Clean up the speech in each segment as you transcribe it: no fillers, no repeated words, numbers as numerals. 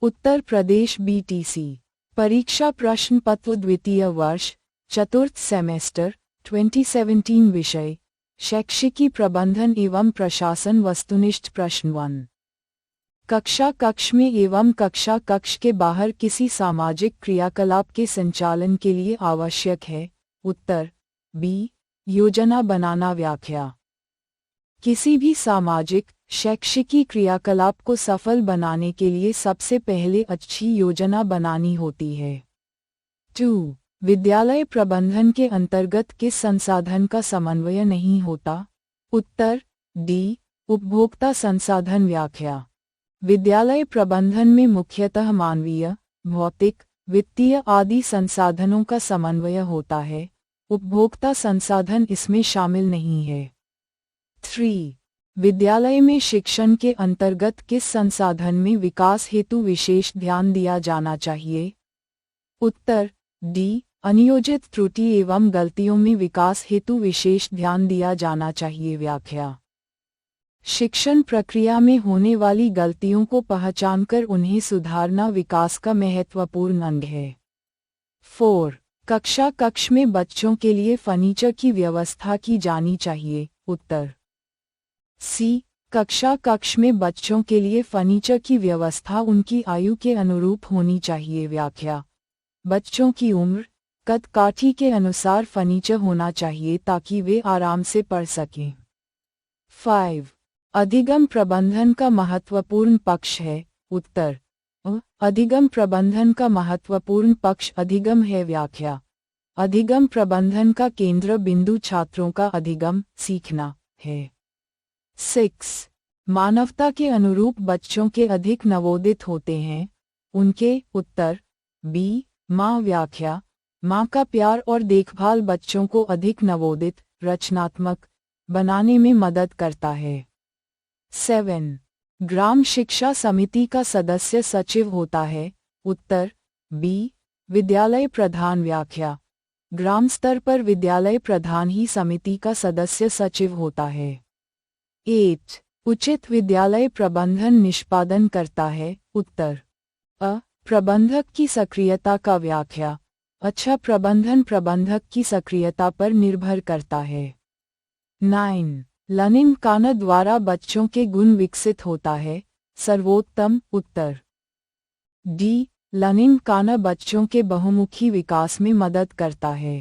Uttar Pradesh BTC। परीक्षा प्रश्न पत्र द्वितीय वर्ष चतुर्थ सेमेस्टर 2017 विषय शैक्षिकी प्रबंधन एवं प्रशासन वस्तुनिष्ठ प्रश्न 1। कक्षा कक्ष में एवं कक्षा कक्ष के बाहर किसी सामाजिक क्रियाकलाप के संचालन के लिए आवश्यक है। उत्तर बी योजना बनाना। व्याख्या। किसी भी सामाजिक शैक्षिकी क्रियाकलाप को सफल बनाने के लिए सबसे पहले अच्छी योजना बनानी होती है। 2. विद्यालय प्रबंधन के अंतर्गत किस संसाधन का समन्वय नहीं होता? उत्तर डी उपभोक्ता संसाधन। व्याख्या। विद्यालय प्रबंधन में मुख्यतः मानवीय, भौतिक, वित्तीय आदि संसाधनों का समन्वय होता है। उपभोक्ता संसाधन इसमें शामिल नहीं है। 3. विद्यालय में शिक्षण के अंतर्गत किस संसाधन में विकास हेतु विशेष ध्यान दिया जाना चाहिए? उत्तर डी अनियोजित त्रुटि एवं गलतियों में विकास हेतु विशेष ध्यान दिया जाना चाहिए। व्याख्या। शिक्षण प्रक्रिया में होने वाली गलतियों को पहचानकर उन्हें सुधारना विकास का महत्वपूर्ण अंग है। 4. कक्षा कक्ष में बच्चों के लिए फर्नीचर की व्यवस्था की जानी चाहिए। उत्तर सी कक्षा कक्ष में बच्चों के लिए फर्नीचर की व्यवस्था उनकी आयु के अनुरूप होनी चाहिए। व्याख्या। बच्चों की उम्र, कद काठी के अनुसार फर्नीचर होना चाहिए ताकि वे आराम से पढ़ सकें। 5. अधिगम प्रबंधन का महत्वपूर्ण पक्ष है। उत्तर अधिगम प्रबंधन का महत्वपूर्ण पक्ष अधिगम है। व्याख्या। अधिगम प्रबंधन का केंद्र बिंदु छात्रों का अधिगम सीखना है। 6. मानवता के अनुरूप बच्चों के अधिक नवोदित होते हैं। उनके। उत्तर बी माँ। व्याख्या। माँ का प्यार और देखभाल बच्चों को अधिक नवोदित, रचनात्मक बनाने में मदद करता है। 7. ग्राम शिक्षा समिति का सदस्य सचिव होता है। उत्तर बी विद्यालय प्रधान। व्याख्या। ग्राम स्तर पर विद्यालय प्रधान ही समिति का सदस्य सचिव होता है। 8. उचित विद्यालय प्रबंधन निष्पादन करता है। उत्तर अ प्रबंधक की सक्रियता का। व्याख्या। अच्छा प्रबंधन प्रबंधक की सक्रियता पर निर्भर करता है। 9. लर्निंग काना द्वारा बच्चों के गुण विकसित होता है। सर्वोत्तम। उत्तर डी लर्निंग काना बच्चों के बहुमुखी विकास में मदद करता है।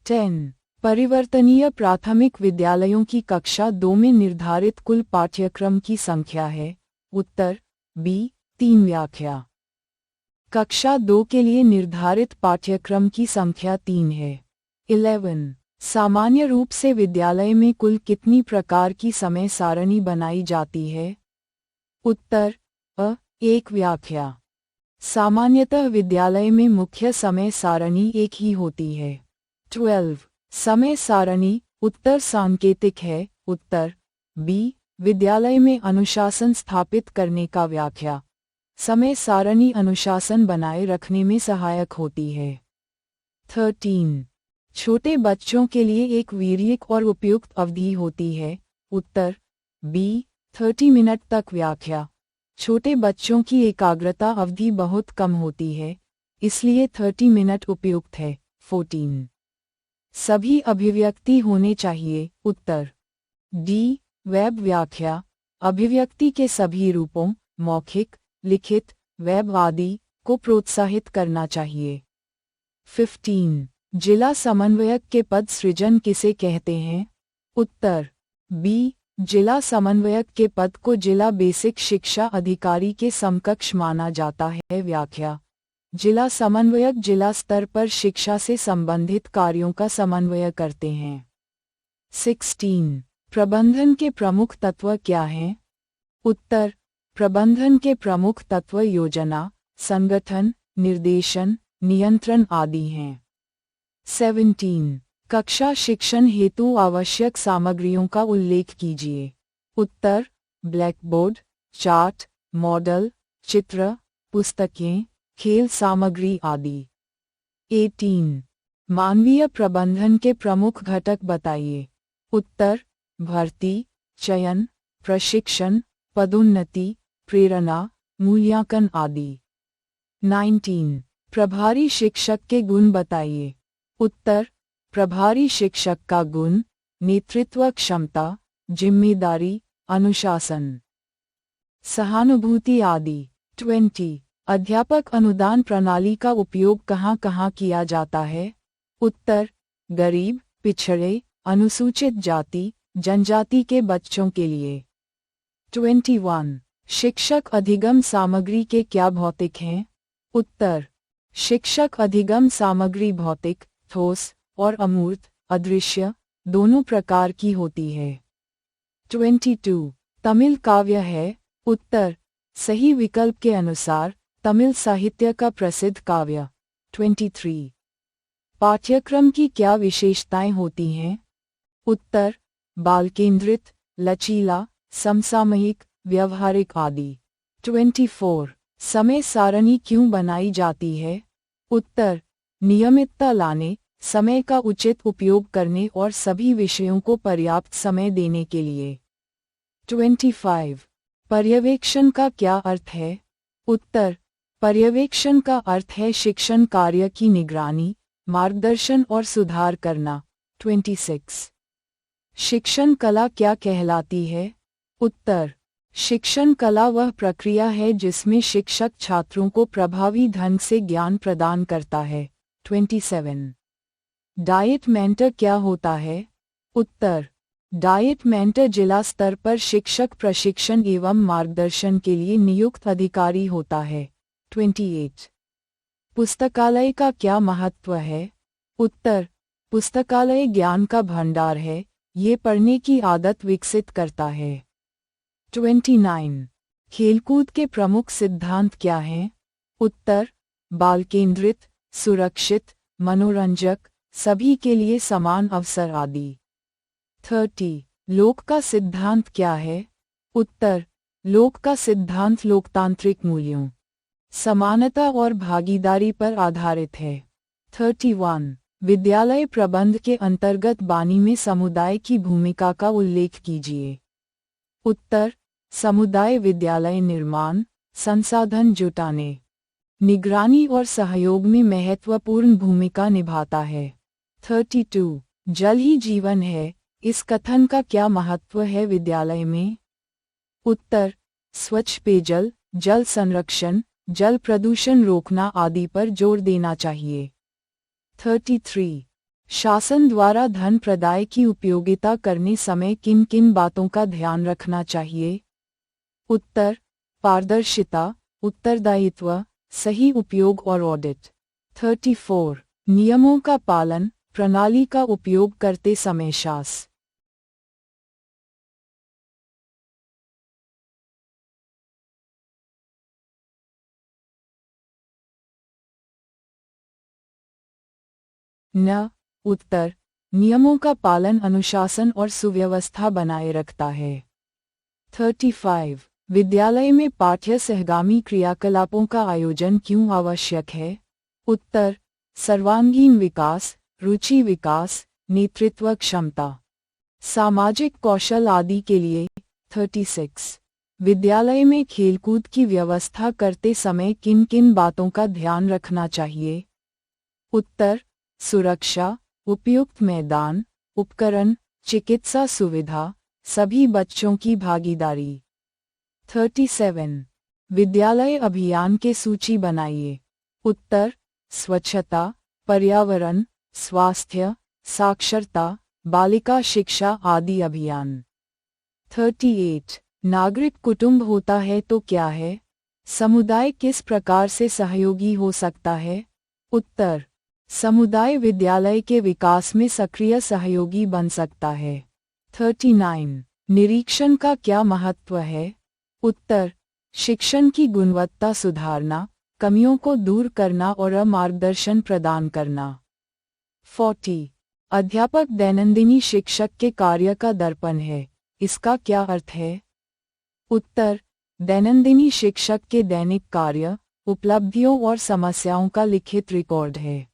10. परिवर्तनीय प्राथमिक विद्यालयों की कक्षा 2 में निर्धारित कुल पाठ्यक्रम की संख्या है। उत्तर बी 3। व्याख्या। कक्षा 2 के लिए निर्धारित पाठ्यक्रम की संख्या 3 है। 11. सामान्य रूप से विद्यालय में कुल कितनी प्रकार की समय सारणी बनाई जाती है? उत्तर अ 1। व्याख्या। सामान्यतः विद्यालय में मुख्य समय सारणी एक ही होती है। 12. समय सारणी उत्तर सांकेतिक है। उत्तर बी विद्यालय में अनुशासन स्थापित करने का। व्याख्या। समय सारणी अनुशासन बनाए रखने में सहायक होती है। 13. छोटे बच्चों के लिए एक वीर्यक और उपयुक्त अवधि होती है। उत्तर बी 30 मिनट तक। व्याख्या। छोटे बच्चों की एकाग्रता अवधि बहुत कम होती है, इसलिए 30 मिनट उपयुक्त है। 14. सभी अभिव्यक्ति होने चाहिए। उत्तर डी वेब। व्याख्या। अभिव्यक्ति के सभी रूपों मौखिक, लिखित, वेब आदि को प्रोत्साहित करना चाहिए। 15. जिला समन्वयक के पद सृजन किसे कहते हैं? उत्तर बी जिला समन्वयक के पद को जिला बेसिक शिक्षा अधिकारी के समकक्ष माना जाता है। व्याख्या। जिला समन्वयक जिला स्तर पर शिक्षा से संबंधित कार्यों का समन्वय करते हैं। 16. प्रबंधन के प्रमुख तत्व क्या हैं? उत्तर प्रबंधन के प्रमुख तत्व योजना, संगठन, निर्देशन, नियंत्रण आदि हैं। 17. कक्षा शिक्षण हेतु आवश्यक सामग्रियों का उल्लेख कीजिए। उत्तर ब्लैकबोर्ड, चार्ट, मॉडल, चित्र, पुस्तकें, खेल सामग्री आदि। 18. मानवीय प्रबंधन के प्रमुख घटक बताइए। उत्तर भर्ती, चयन, प्रशिक्षण, पदोन्नति, प्रेरणा, मूल्यांकन आदि। 19. प्रभारी शिक्षक के गुण बताइए। उत्तर: प्रभारी शिक्षक का गुण: नेतृत्व क्षमता, जिम्मेदारी, अनुशासन, सहानुभूति आदि। 20. अध्यापक अनुदान प्रणाली का उपयोग कहाँ कहाँ किया जाता है? उत्तर: गरीब, पिछड़े, अनुसूचित जाति, जनजाति के बच्चों के लिए। 21. शिक्षक अधिगम सामग्री के क्या भौतिक हैं? उत्तर: शिक्षक अधिगम सामग्री भौतिक, ठोस और अमूर्त, अदृश्य, दोनों प्रकार की होती है। 22. तमिल काव्य है? उत्तर: सही विकल्प के अनुसार तमिल साहित्य का प्रसिद्ध काव्य। 23. पाठ्यक्रम की क्या विशेषताएं होती हैं? उत्तर: बाल केंद्रित, लचीला, समसामयिक, व्यवहारिक आदि। 24. समय सारणी क्यों बनाई जाती है? उत्तर: नियमितता लाने, समय का उचित उपयोग करने और सभी विषयों को पर्याप्त समय देने के लिए। 25. पर्यवेक्षण का क्या अर्थ है? उत्तर: पर्यवेक्षण का अर्थ है शिक्षण कार्य की निगरानी, मार्गदर्शन और सुधार करना। 26. शिक्षण कला क्या कहलाती है? उत्तर: शिक्षण कला वह प्रक्रिया है जिसमें शिक्षक छात्रों को प्रभावी ढंग से ज्ञान प्रदान करता है। 27. डाइट मेंटर क्या होता है? उत्तर: डाइट मेंटर जिला स्तर पर शिक्षक प्रशिक्षण एवं मार्गदर्शन के लिए नियुक्त अधिकारी होता है। 28. पुस्तकालय का क्या महत्व है? उत्तर: पुस्तकालय ज्ञान का भंडार है, ये पढ़ने की आदत विकसित करता है। 29. खेलकूद के प्रमुख सिद्धांत क्या हैं? उत्तर: बाल केंद्रित, सुरक्षित, मनोरंजक, सभी के लिए समान अवसर आदि। 30. लोक का सिद्धांत क्या है? उत्तर: लोक का सिद्धांत लोकतांत्रिक मूल्यों, समानता और भागीदारी पर आधारित है। 31. विद्यालय प्रबंध के अंतर्गत बानी में समुदाय की भूमिका का उल्लेख कीजिए। उत्तर: समुदाय विद्यालय निर्माण, संसाधन जुटाने, निगरानी और सहयोग में महत्वपूर्ण भूमिका निभाता है। 32. जल ही जीवन है, इस कथन का क्या महत्व है विद्यालय में? उत्तर: स्वच्छ पेयजल, जल संरक्षण, जल प्रदूषण रोकना आदि पर जोर देना चाहिए। 33. शासन द्वारा धन प्रदाय की उपयोगिता करने समय किन किन बातों का ध्यान रखना चाहिए? उत्तर: पारदर्शिता, उत्तरदायित्व, सही उपयोग और ऑडिट। 34. नियमों का पालन, प्रणाली का उपयोग करते समय शास। न उत्तर: नियमों का पालन अनुशासन और सुव्यवस्था बनाए रखता है। 35. विद्यालय में पाठ्य सहगामी क्रियाकलापों का आयोजन क्यों आवश्यक है? उत्तर: सर्वांगीण विकास, रुचि विकास, नेतृत्व क्षमता, सामाजिक कौशल आदि के लिए। 36. विद्यालय में खेलकूद की व्यवस्था करते समय किन किन बातों का ध्यान रखना चाहिए? उत्तर: सुरक्षा, उपयुक्त मैदान, उपकरण, चिकित्सा सुविधा, सभी बच्चों की भागीदारी। 37. विद्यालय अभियान के सूची बनाइए। उत्तर: स्वच्छता, पर्यावरण, स्वास्थ्य, साक्षरता, बालिका शिक्षा आदि अभियान। 38. नागरिक कुटुंब होता है तो क्या है? समुदाय किस प्रकार से सहयोगी हो सकता है? उत्तर: समुदाय विद्यालय के विकास में सक्रिय सहयोगी बन सकता है। 39. निरीक्षण का क्या महत्व है? उत्तर: शिक्षण की गुणवत्ता सुधारना, कमियों को दूर करना और मार्गदर्शन प्रदान करना। 40. अध्यापक दैनंदिनी शिक्षक के कार्य का दर्पण है, इसका क्या अर्थ है? उत्तर: दैनंदिनी शिक्षक के दैनिक कार्य, उपलब्धियों और समस्याओं का लिखित रिकॉर्ड है।